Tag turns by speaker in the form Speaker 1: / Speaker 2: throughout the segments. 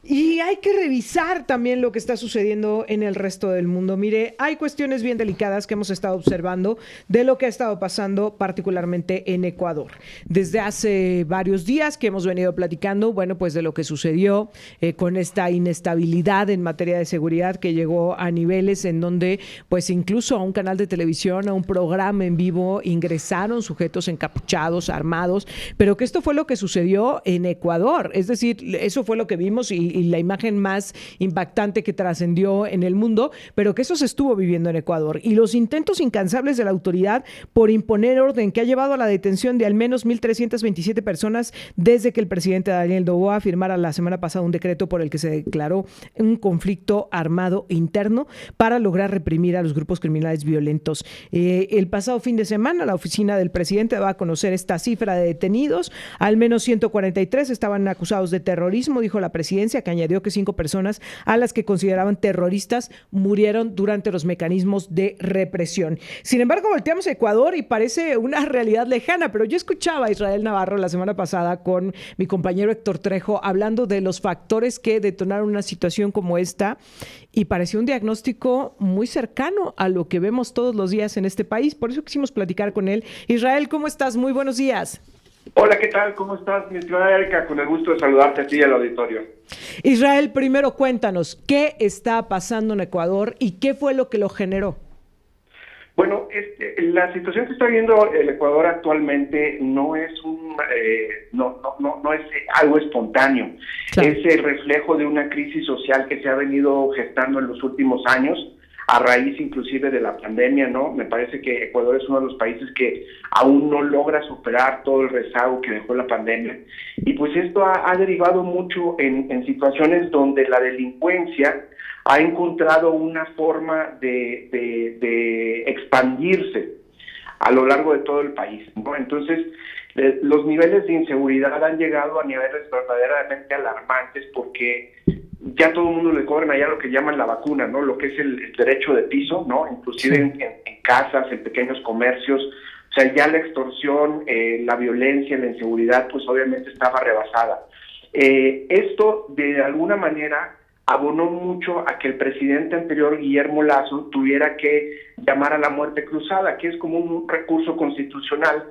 Speaker 1: Y hay que revisar también lo que está sucediendo en el resto del mundo. Mire, hay cuestiones bien delicadas que hemos estado observando de lo que ha estado pasando particularmente en Ecuador. Desde hace varios días que hemos venido platicando, bueno, pues de lo que sucedió con esta inestabilidad en materia de seguridad que llegó a niveles en donde pues incluso a un canal de televisión, a un programa en vivo ingresaron sujetos encapuchados, armados, pero que esto fue lo que sucedió en Ecuador. Es decir, eso fue lo que vimos y la imagen más impactante que trascendió en el mundo, pero que eso se estuvo viviendo en Ecuador. Y los intentos incansables de la autoridad por imponer orden que ha llevado a la detención de al menos 1,327 personas desde que el presidente Daniel Noboa firmara la semana pasada un decreto por el que se declaró un conflicto armado interno para lograr reprimir a los grupos criminales violentos. El pasado fin de semana, la oficina del presidente daba a conocer esta cifra de detenidos. Al menos 143 estaban acusados de terrorismo, dijo la presidencia, que añadió que 5 personas a las que consideraban terroristas murieron durante los mecanismos de represión. Sin embargo, volteamos a Ecuador y parece una realidad lejana, pero yo escuchaba a Israel Navarro la semana pasada con mi compañero Héctor Trejo hablando de los factores que detonaron una situación como esta y pareció un diagnóstico muy cercano a lo que vemos todos los días en este país. Por eso quisimos platicar con él. Israel, ¿cómo estás? Muy buenos días.
Speaker 2: Hola, ¿qué tal? ¿Cómo estás, mi estimada Erika? Con el gusto de saludarte a ti y al auditorio.
Speaker 1: Israel, primero cuéntanos, ¿qué está pasando en Ecuador y qué fue lo que lo generó?
Speaker 2: Bueno, la situación que está viendo el Ecuador actualmente no es no es algo espontáneo.
Speaker 1: Claro.
Speaker 2: Es el reflejo de una crisis social que se ha venido gestando en los últimos años, a raíz inclusive de la pandemia, ¿no? Me parece que Ecuador es uno de los países que aún no logra superar todo el rezago que dejó la pandemia. Y pues esto ha derivado mucho en situaciones donde la delincuencia ha encontrado una forma de expandirse a lo largo de todo el país, ¿no? Entonces, los niveles de inseguridad han llegado a niveles verdaderamente alarmantes porque ya todo el mundo le cobran allá lo que llaman la vacuna, ¿no? Lo que es el derecho de piso, ¿no? Inclusive
Speaker 1: Sí.
Speaker 2: en casas, en pequeños comercios. O sea, ya la extorsión, la violencia, la inseguridad, pues obviamente estaba rebasada. Esto, de alguna manera, abonó mucho a que el presidente anterior, Guillermo Lasso, tuviera que llamar a la muerte cruzada, que es como un recurso constitucional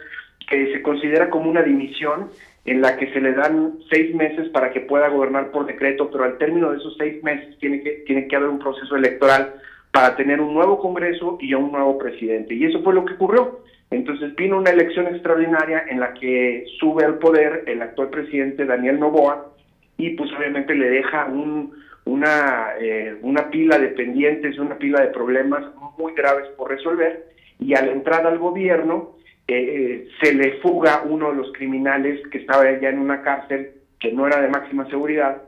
Speaker 2: que se considera como una dimisión en la que se le dan 6 meses para que pueda gobernar por decreto, pero al término de esos 6 meses tiene que haber un proceso electoral para tener un nuevo Congreso y a un nuevo presidente. Y eso fue lo que ocurrió. Entonces vino una elección extraordinaria en la que sube al poder el actual presidente Daniel Noboa y pues obviamente le deja una pila de pendientes, una pila de problemas muy graves por resolver, y a la entrada al gobierno se le fuga uno de los criminales que estaba ya en una cárcel que no era de máxima seguridad,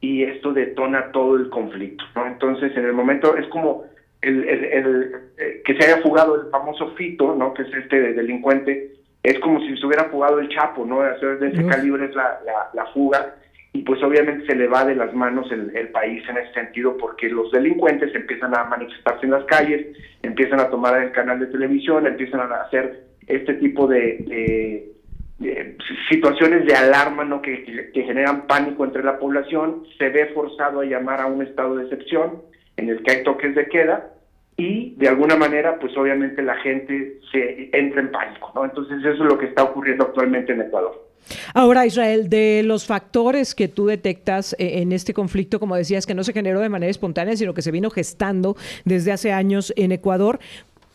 Speaker 2: y esto detona todo el conflicto, ¿no? Entonces, en el momento es como que se haya fugado el famoso Fito, ¿no? Que es delincuente, es como si se hubiera fugado el Chapo, ¿no? De ese calibre es la fuga, y pues obviamente se le va de las manos el país en ese sentido, porque los delincuentes empiezan a manifestarse en las calles, empiezan a tomar el canal de televisión, empiezan a hacer este tipo de situaciones de alarma, ¿no? que generan pánico entre la población. Se ve forzado a llamar a un estado de excepción en el que hay toques de queda, y de alguna manera pues obviamente la gente se entra en pánico, ¿no? Entonces eso es lo que está ocurriendo actualmente en Ecuador.
Speaker 1: Ahora, Israel, de los factores que tú detectas en este conflicto, como decías, que no se generó de manera espontánea, sino que se vino gestando desde hace años en Ecuador,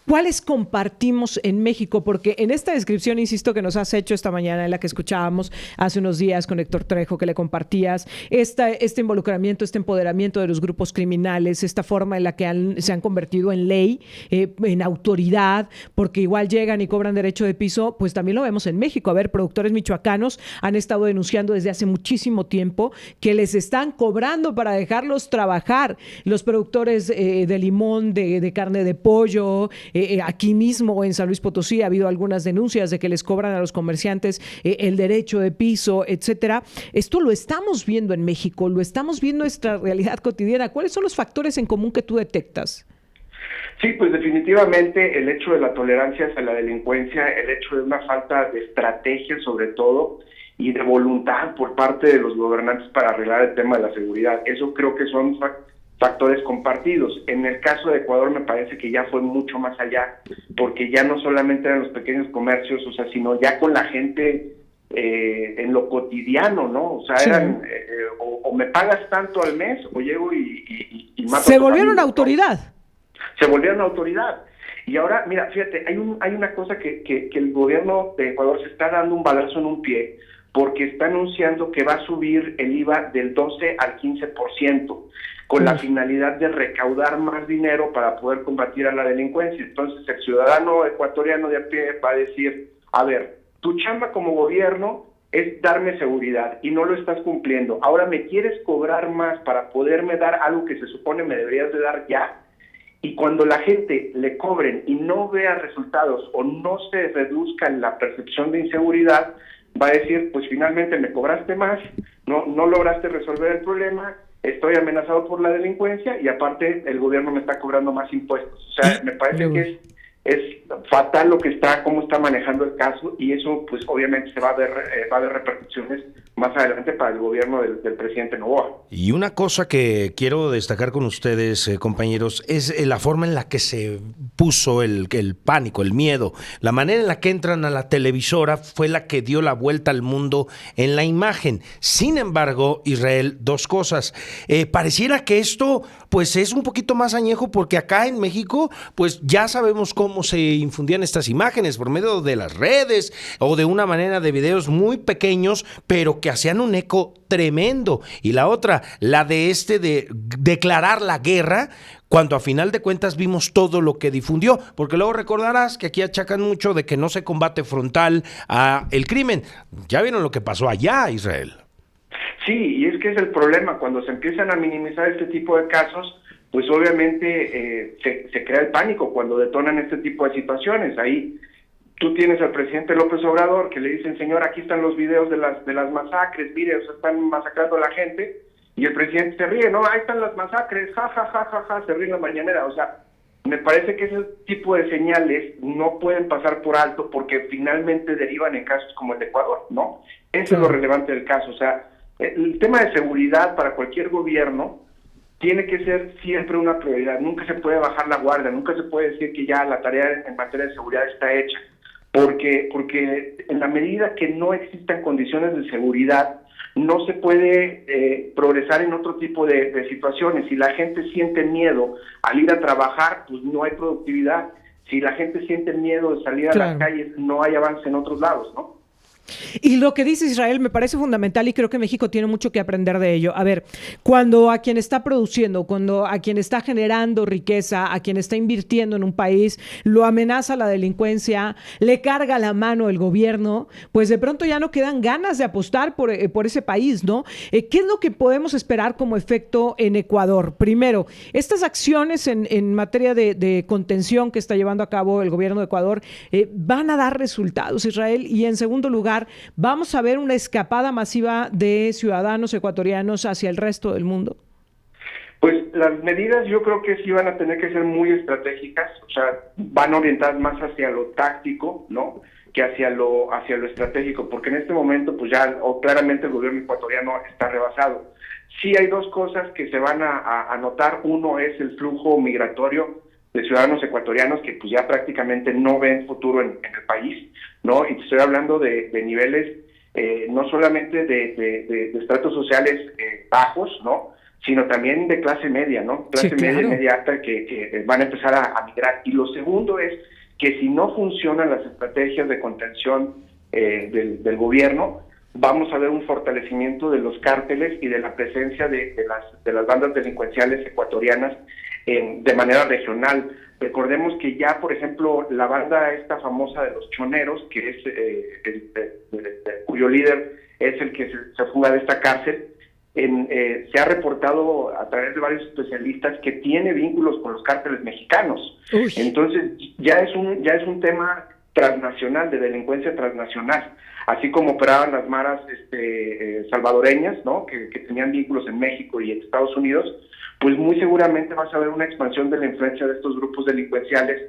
Speaker 1: ¿cuáles compartimos en México? Porque en esta descripción, insisto, que nos has hecho esta mañana, en la que escuchábamos hace unos días con Héctor Trejo, que le compartías, este involucramiento, este empoderamiento de los grupos criminales, esta forma en la que se han convertido en ley, en autoridad, porque igual llegan y cobran derecho de piso, pues también lo vemos en México. A ver, productores michoacanos han estado denunciando desde hace muchísimo tiempo que les están cobrando para dejarlos trabajar. Los productores de limón, de carne de pollo, aquí mismo en San Luis Potosí ha habido algunas denuncias de que les cobran a los comerciantes el derecho de piso, etcétera. Esto lo estamos viendo en México, lo estamos viendo en nuestra realidad cotidiana. ¿Cuáles son los factores en común que tú detectas?
Speaker 2: Sí, pues definitivamente el hecho de la tolerancia hacia la delincuencia, el hecho de una falta de estrategia sobre todo, y de voluntad por parte de los gobernantes para arreglar el tema de la seguridad. Eso creo que son factores compartidos. En el caso de Ecuador me parece que ya fue mucho más allá, porque ya no solamente eran los pequeños comercios, o sea, sino ya con la gente en lo cotidiano, ¿no? O sea, eran o me pagas tanto al mes o llego y mato.
Speaker 1: Se volvieron autoridad.
Speaker 2: Se volvieron autoridad. Y ahora, mira, fíjate, hay una cosa que el gobierno de Ecuador se está dando un balazo en un pie, porque está anunciando que va a subir el IVA del 12 al 15%, con la finalidad de recaudar más dinero para poder combatir a la delincuencia. Entonces, el ciudadano ecuatoriano de a pie va a decir, a ver, tu chamba como gobierno es darme seguridad y no lo estás cumpliendo. Ahora me quieres cobrar más para poderme dar algo que se supone me deberías de dar ya. Y cuando la gente le cobren y no vea resultados o no se reduzca en la percepción de inseguridad, va a decir, pues finalmente me cobraste más, no lograste resolver el problema, estoy amenazado por la delincuencia y aparte el gobierno me está cobrando más impuestos. O sea, me parece que es fatal cómo está manejando el caso, y eso pues obviamente va a haber repercusiones más adelante para el gobierno del presidente Noboa.
Speaker 3: Y una cosa que quiero destacar con ustedes, compañeros, es la forma en la que se puso el pánico, el miedo. La manera en la que entran a la televisora fue la que dio la vuelta al mundo en la imagen. Sin embargo, Israel, dos cosas. Pareciera que esto pues es un poquito más añejo, porque acá en México pues ya sabemos cómo se infundían estas imágenes por medio de las redes o de una manera de videos muy pequeños, pero que hacían un eco tremendo. Y la otra, la de declarar la guerra, cuando a final de cuentas vimos todo lo que difundió, porque luego recordarás que aquí achacan mucho de que no se combate frontal a el crimen. Ya vieron lo que pasó allá, Israel.
Speaker 2: Sí, y es que es el problema, cuando se empiezan a minimizar este tipo de casos, pues obviamente se crea el pánico cuando detonan este tipo de situaciones. Ahí tú tienes al presidente López Obrador que le dicen, señor, aquí están los videos de las masacres, mire, o sea, están masacrando a la gente, y el presidente se ríe, no, ahí están las masacres, ja, ja, ja, ja, ja, se ríe en la mañanera. O sea, me parece que ese tipo de señales no pueden pasar por alto, porque finalmente derivan en casos como el de Ecuador, ¿no? Eso es lo relevante del caso. O sea, el tema de seguridad para cualquier gobierno tiene que ser siempre una prioridad. Nunca se puede bajar la guardia, nunca se puede decir que ya la tarea en materia de seguridad está hecha, porque en la medida que no existan condiciones de seguridad, no se puede progresar en otro tipo de situaciones. Si la gente siente miedo al ir a trabajar, pues no hay productividad. Si la gente siente miedo de salir a las calles, no hay avance en otros lados, ¿no?
Speaker 1: Y lo que dice Israel me parece fundamental, y creo que México tiene mucho que aprender de ello. A ver, cuando a quien está produciendo, cuando a quien está generando riqueza, a quien está invirtiendo en un país, lo amenaza la delincuencia, le carga la mano el gobierno, pues de pronto ya no quedan ganas de apostar por ese país, ¿no? ¿Qué es lo que podemos esperar como efecto en Ecuador? Primero, estas acciones en materia de contención que está llevando a cabo el gobierno de Ecuador van a dar resultados, Israel. Y en segundo lugar, ¿vamos a ver una escapada masiva de ciudadanos ecuatorianos hacia el resto del mundo?
Speaker 2: Pues las medidas yo creo que sí van a tener que ser muy estratégicas, o sea, van orientadas más hacia lo táctico, ¿no?, que hacia lo estratégico, porque en este momento pues ya claramente el gobierno ecuatoriano está rebasado. Sí hay dos cosas que se van a notar. Uno es el flujo migratorio de ciudadanos ecuatorianos que pues ya prácticamente no ven futuro en el país, ¿no? Y te estoy hablando de niveles no solamente de estratos sociales bajos, ¿no?, sino también de clase media, ¿no? Clase media y media alta que van a empezar a migrar. Y lo segundo es que si no funcionan las estrategias de contención del gobierno, vamos a ver un fortalecimiento de los cárteles y de la presencia de las bandas delincuenciales ecuatorianas de manera regional. Recordemos que ya, por ejemplo, la banda esta famosa de los choneros, que es cuyo líder es el que se fuga de esta cárcel, se ha reportado a través de varios especialistas que tiene vínculos con los cárteles mexicanos. Uy. Entonces ya es un tema transnacional, de delincuencia transnacional, así como operaban las maras salvadoreñas, ¿no?, que tenían vínculos en México y en Estados Unidos. Pues muy seguramente vas a ver una expansión de la influencia de estos grupos delincuenciales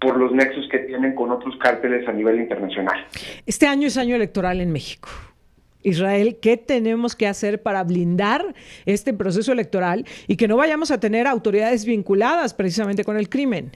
Speaker 2: por los nexos que tienen con otros cárteles a nivel internacional.
Speaker 1: Este año es año electoral en México. Israel, ¿qué tenemos que hacer para blindar este proceso electoral y que no vayamos a tener autoridades vinculadas precisamente con el crimen?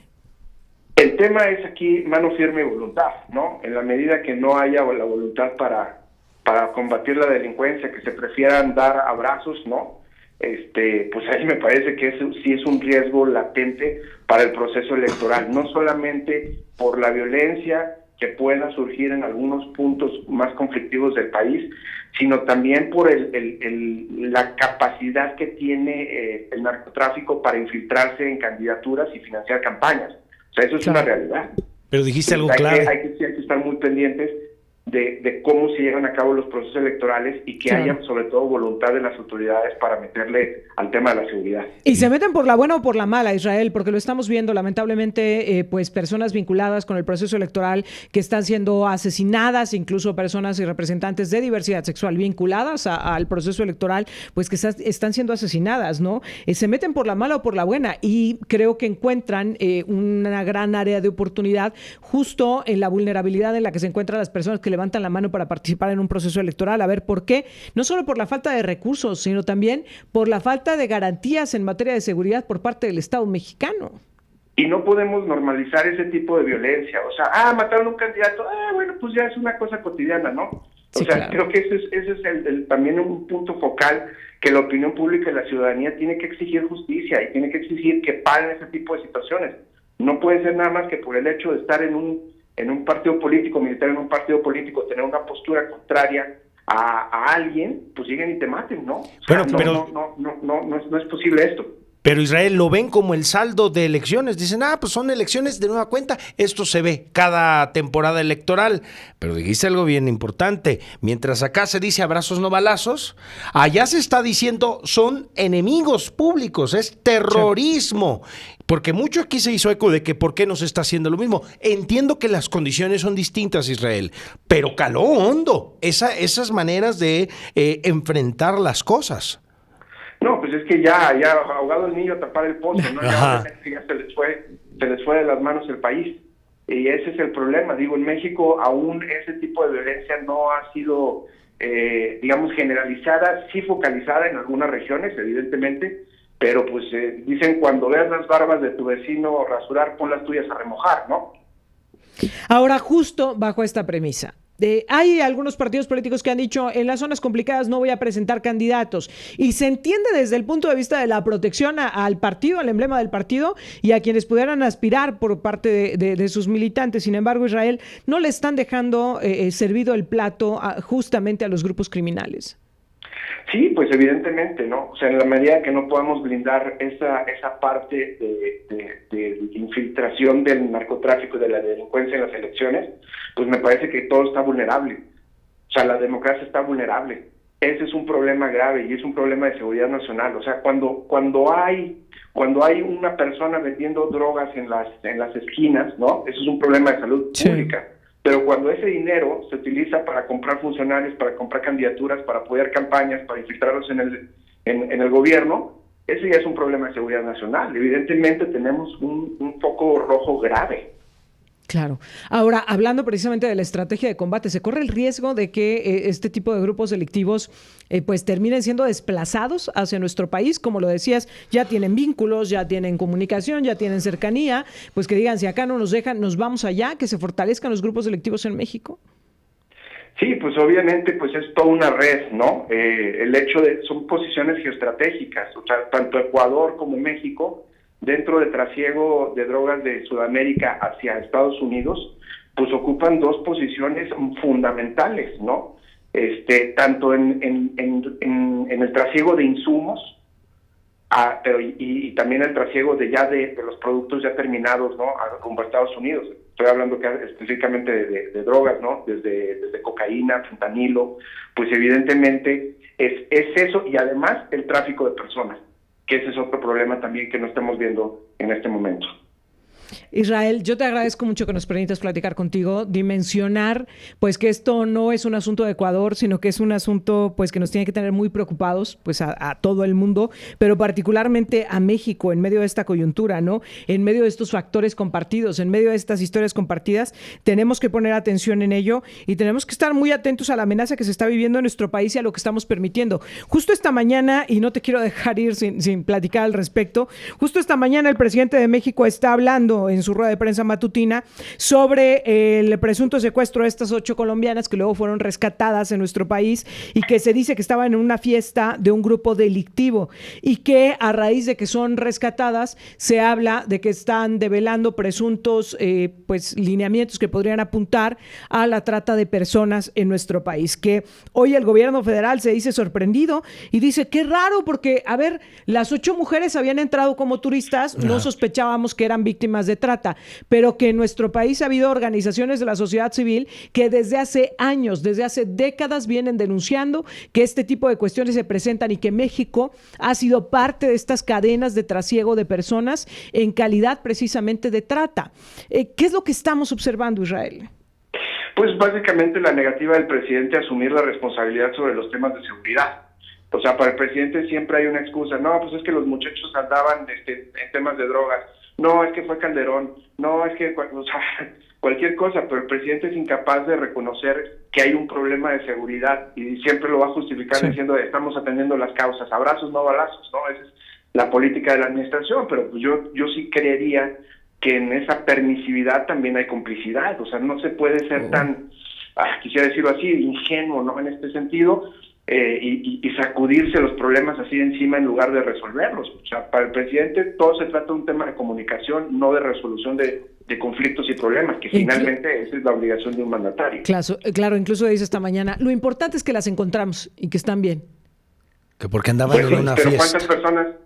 Speaker 2: El tema es aquí mano firme y voluntad, ¿no? En la medida que no haya la voluntad para combatir la delincuencia, que se prefieran dar abrazos, ¿no? Pues ahí me parece que eso sí es un riesgo latente para el proceso electoral, no solamente por la violencia que pueda surgir en algunos puntos más conflictivos del país, sino también por la capacidad que tiene el narcotráfico para infiltrarse en candidaturas y financiar campañas. O sea, eso es una realidad.
Speaker 3: Pero dijiste algo clave.
Speaker 2: Hay que estar muy pendientes de cómo se llevan a cabo los procesos electorales y que haya sobre todo voluntad de las autoridades para meterle al tema de la seguridad.
Speaker 1: Y se meten por la buena o por la mala, Israel, porque lo estamos viendo lamentablemente, pues personas vinculadas con el proceso electoral que están siendo asesinadas, incluso personas y representantes de diversidad sexual vinculadas al proceso electoral, pues que están siendo asesinadas, ¿no? Se meten por la mala o por la buena y creo que encuentran una gran área de oportunidad justo en la vulnerabilidad en la que se encuentran las personas que levantan la mano para participar en un proceso electoral. A ver, ¿por qué? No solo por la falta de recursos, sino también por la falta de garantías en materia de seguridad por parte del Estado mexicano.
Speaker 2: Y no podemos normalizar ese tipo de violencia. O sea, mataron a un candidato, bueno, pues ya es una cosa cotidiana, ¿no?
Speaker 1: Sí,
Speaker 2: claro.
Speaker 1: Creo
Speaker 2: que ese es también un punto focal que la opinión pública y la ciudadanía tiene que exigir justicia y tiene que exigir que paren ese tipo de situaciones. No puede ser nada más que por el hecho de estar en un partido político, militar en un partido político, tener una postura contraria a alguien, pues lleguen y te maten, ¿no? No es posible esto.
Speaker 3: Pero Israel lo ven como el saldo de elecciones. Dicen, pues son elecciones de nueva cuenta. Esto se ve cada temporada electoral. Pero dijiste algo bien importante. Mientras acá se dice abrazos no balazos, allá se está diciendo son enemigos públicos, es terrorismo. Sí. Porque mucho aquí se hizo eco de que por qué no se está haciendo lo mismo. Entiendo que las condiciones son distintas, Israel, pero caló hondo esas maneras de enfrentar las cosas.
Speaker 2: No, pues es que ya ahogado el niño, tapar el pozo, ¿no? Ya se les fue de las manos el país. Y ese es el problema. Digo, en México aún ese tipo de violencia no ha sido, digamos, generalizada, sí focalizada en algunas regiones, evidentemente, pero pues dicen, cuando veas las barbas de tu vecino rasurar, pon las tuyas a remojar, ¿no?
Speaker 1: Ahora, justo bajo esta premisa, hay algunos partidos políticos que han dicho en las zonas complicadas no voy a presentar candidatos y se entiende desde el punto de vista de la protección al partido, al emblema del partido y a quienes pudieran aspirar por parte de sus militantes. Sin embargo, Israel, no le están dejando servido el plato justamente a los grupos criminales.
Speaker 2: Sí, pues evidentemente, ¿no? O sea, en la medida que no podamos blindar esa parte de infiltración del narcotráfico y de la delincuencia en las elecciones, pues me parece que todo está vulnerable. O sea, la democracia está vulnerable. Ese es un problema grave y es un problema de seguridad nacional. O sea, cuando hay una persona vendiendo drogas en las esquinas, ¿no? Eso es un problema de salud pública. Pero cuando ese dinero se utiliza para comprar funcionarios, para comprar candidaturas, para apoyar campañas, para infiltrarlos en el gobierno, ese ya es un problema de seguridad nacional. Evidentemente tenemos un foco rojo grave.
Speaker 1: Claro. Ahora, hablando precisamente de la estrategia de combate, ¿se corre el riesgo de que este tipo de grupos delictivos pues terminen siendo desplazados hacia nuestro país? Como lo decías, ya tienen vínculos, ya tienen comunicación, ya tienen cercanía, pues que digan, si acá no nos dejan, nos vamos allá, que se fortalezcan los grupos delictivos en México.
Speaker 2: Sí, pues obviamente pues es toda una red, ¿no? El hecho son posiciones geoestratégicas, o sea, tanto Ecuador como México, dentro del trasiego de drogas de Sudamérica hacia Estados Unidos, pues ocupan dos posiciones fundamentales, ¿no? Tanto en el trasiego de insumos, y también el trasiego de los productos ya terminados, ¿no? Rumbo a Estados Unidos. Estoy hablando específicamente de drogas, ¿no? Desde cocaína, fentanilo, pues evidentemente es eso, y además el tráfico de personas, que ese es otro problema también que no estamos viendo en este momento.
Speaker 1: Israel, yo te agradezco mucho que nos permitas platicar contigo, dimensionar pues que esto no es un asunto de Ecuador, sino que es un asunto pues que nos tiene que tener muy preocupados pues a todo el mundo, pero particularmente a México en medio de esta coyuntura, ¿no? En medio de estos factores compartidos, en medio de estas historias compartidas, tenemos que poner atención en ello y tenemos que estar muy atentos a la amenaza que se está viviendo en nuestro país y a lo que estamos permitiendo. Justo esta mañana, y no te quiero dejar ir sin platicar al respecto, justo esta mañana el presidente de México está hablando en su rueda de prensa matutina sobre el presunto secuestro de estas 8 colombianas que luego fueron rescatadas en nuestro país y que se dice que estaban en una fiesta de un grupo delictivo y que a raíz de que son rescatadas se habla de que están develando presuntos pues lineamientos que podrían apuntar a la trata de personas en nuestro país, que hoy el gobierno federal se dice sorprendido y dice qué raro porque, a ver, las 8 mujeres habían entrado como turistas, no sospechábamos que eran víctimas de trata, pero que en nuestro país ha habido organizaciones de la sociedad civil que desde hace años, desde hace décadas vienen denunciando que este tipo de cuestiones se presentan y que México ha sido parte de estas cadenas de trasiego de personas en calidad precisamente de trata. ¿Qué es lo que estamos observando, Israel?
Speaker 2: Pues básicamente la negativa del presidente a asumir la responsabilidad sobre los temas de seguridad. O sea, para el presidente siempre hay una excusa. No, pues es que los muchachos andaban en temas de drogas. No, es que fue Calderón. No, es que o sea, cualquier cosa, pero el presidente es incapaz de reconocer que hay un problema de seguridad y siempre lo va a justificar diciendo estamos atendiendo las causas. Abrazos, no balazos, ¿no? Esa es la política de la administración, pero pues yo sí creería que en esa permisividad también hay complicidad. O sea, no se puede ser tan, quisiera decirlo así, ingenuo, ¿no? En este sentido, y sacudirse los problemas así de encima en lugar de resolverlos. O sea, para el presidente todo se trata de un tema de comunicación, no de resolución de conflictos y problemas, que finalmente esa es la obligación de un mandatario.
Speaker 1: Claro, incluso dice esta mañana, lo importante es que las encontramos y que están bien.
Speaker 3: Que porque andaban en una
Speaker 2: pero
Speaker 3: fiesta.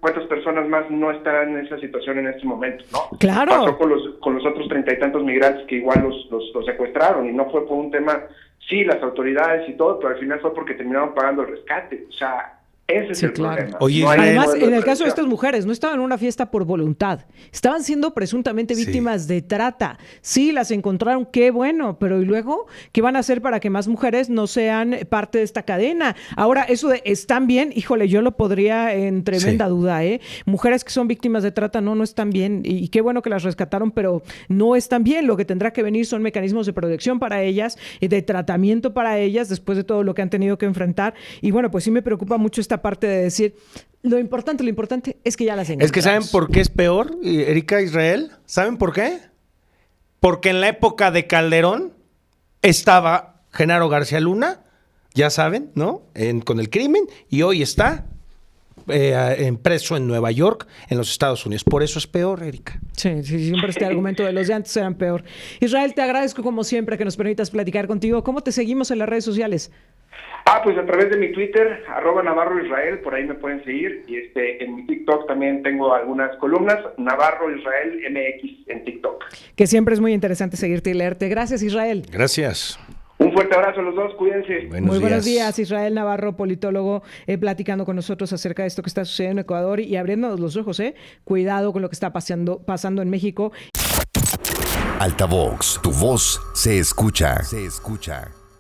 Speaker 2: ¿cuántas personas más no estarán en esa situación en este momento, no?
Speaker 1: Claro.
Speaker 2: Pasó con los otros 30 y tantos migrantes que igual los secuestraron y no fue por un tema, sí, las autoridades y todo, pero al final fue porque terminaron pagando el rescate. O sea, ese es el problema.
Speaker 3: Oye,
Speaker 2: no
Speaker 1: además, en el caso de estas mujeres, no estaban en una fiesta por voluntad. Estaban siendo presuntamente víctimas de trata. Sí, las encontraron, qué bueno, pero ¿y luego qué van a hacer para que más mujeres no sean parte de esta cadena? Ahora, eso de están bien, híjole, yo lo podría en tremenda duda, ¿eh? Mujeres que son víctimas de trata no están bien. Y qué bueno que las rescataron, pero no están bien. Lo que tendrá que venir son mecanismos de protección para ellas, de tratamiento para ellas, después de todo lo que han tenido que enfrentar. Y bueno, pues sí me preocupa mucho esta parte de decir, lo importante es que ya las encontramos.
Speaker 3: Es que ¿saben por qué es peor, Erika, Israel? ¿Saben por qué? Porque en la época de Calderón estaba Genaro García Luna, ya saben, ¿no? Con el crimen, y hoy está preso en Nueva York, en los Estados Unidos. Por eso es peor, Erika. Sí,
Speaker 1: siempre este argumento de los de antes eran peor. Israel, te agradezco como siempre que nos permitas platicar contigo. ¿Cómo te seguimos en las redes sociales?
Speaker 2: Pues a través de mi Twitter, @NavarroIsrael, por ahí me pueden seguir. Y en mi TikTok también tengo algunas columnas, Navarro Israel MX en TikTok.
Speaker 1: Que siempre es muy interesante seguirte y leerte. Gracias, Israel.
Speaker 3: Gracias.
Speaker 2: Un fuerte abrazo a los dos, cuídense.
Speaker 1: Muy buenos días, Israel Navarro, politólogo, platicando con nosotros acerca de esto que está sucediendo en Ecuador y abriéndonos los ojos, cuidado con lo que está pasando en México.
Speaker 4: Altavox, tu voz se escucha.